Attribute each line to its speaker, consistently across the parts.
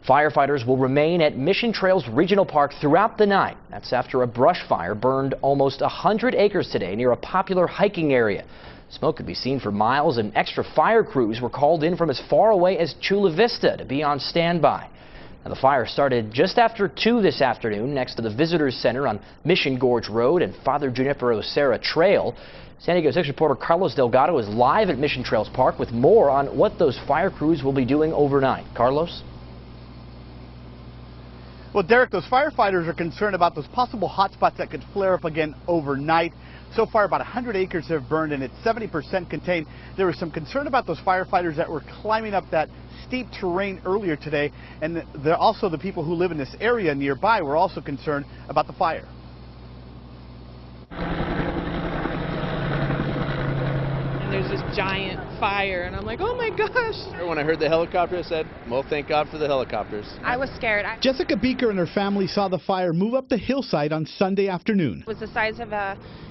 Speaker 1: Firefighters will remain at Mission Trails Regional Park throughout the night. That's after a brush fire burned almost 100 acres today near a popular hiking area. Smoke could be seen for miles, and extra fire crews were called in from as far away as Chula Vista to be on standby. Now, the fire started just after 2 this afternoon next to the Visitors Center on Mission Gorge Road and Father Junipero Serra Trail. San Diego 6 reporter Carlos Delgado is live at Mission Trails Park with more on what those fire crews will be doing overnight. Carlos?
Speaker 2: Well, Derek, those firefighters are concerned about those possible hot spots that could flare up again overnight. So far, about 100 acres have burned and it's 70% contained. There was some concern about those firefighters that were climbing up that steep terrain earlier today, and also the people who live in this area nearby were also concerned about the fire.
Speaker 3: And there's this giant fire, and I'm like, oh my gosh.
Speaker 4: When I heard the helicopter, I said, well, thank God for the helicopters.
Speaker 3: I was scared.
Speaker 2: Jessica Beaker and her family saw the fire move up the hillside on Sunday afternoon.
Speaker 5: It was the size of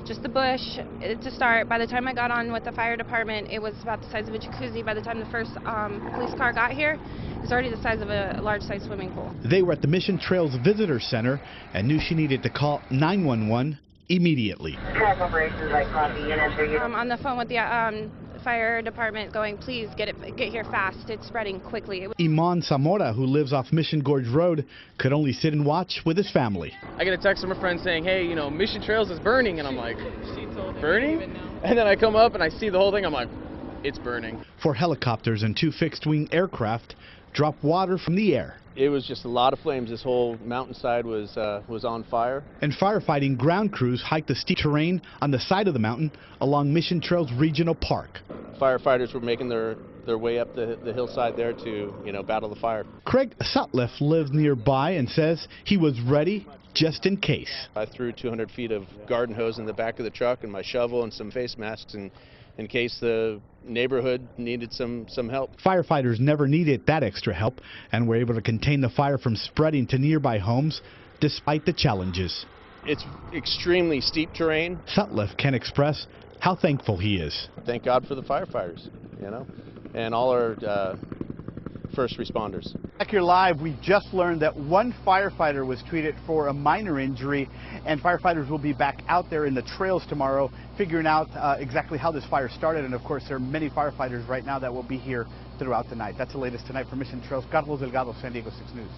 Speaker 5: just the bush to start. By the time I got on with the fire department, it was about the size of a jacuzzi. By the time the first police car got here, it was already the size of a large-size swimming pool.
Speaker 2: They were at the Mission Trails Visitor Center and knew she needed to call 911 immediately.
Speaker 5: On the phone with the fire department going, please get here fast. It's spreading quickly.
Speaker 2: Iman Zamora, who lives off Mission Gorge Road, could only sit and watch with his family.
Speaker 6: I get a text from a friend saying, hey, you know, Mission Trails is burning, and I'm like,
Speaker 3: She told
Speaker 6: burning? And then I come up and I see the whole thing, I'm like, it's burning.
Speaker 2: 4 helicopters and 2 fixed-wing aircraft dropped water from the air.
Speaker 4: It was just a lot of flames. This whole mountainside was on fire.
Speaker 2: And firefighting ground crews hiked the steep terrain on the side of the mountain along Mission Trails Regional Park.
Speaker 4: Firefighters were making their way up the hillside there to, battle the fire.
Speaker 2: Craig Sutliff lives nearby and says he was ready just in case.
Speaker 4: I threw 200 feet of garden hose in the back of the truck and my shovel and some face masks in case the neighborhood needed some help.
Speaker 2: Firefighters never needed that extra help and were able to contain the fire from spreading to nearby homes despite the challenges.
Speaker 4: It's extremely steep terrain.
Speaker 2: Sutliff can express how thankful he is.
Speaker 4: Thank God for the firefighters, and all our first responders.
Speaker 2: Back here live, we just learned that 1 firefighter was treated for a minor injury, and firefighters will be back out there in the trails tomorrow figuring out exactly how this fire started. And of course, there are many firefighters right now that will be here throughout the night. That's the latest tonight from Mission Trails. Carlos Delgado, San Diego 6 News.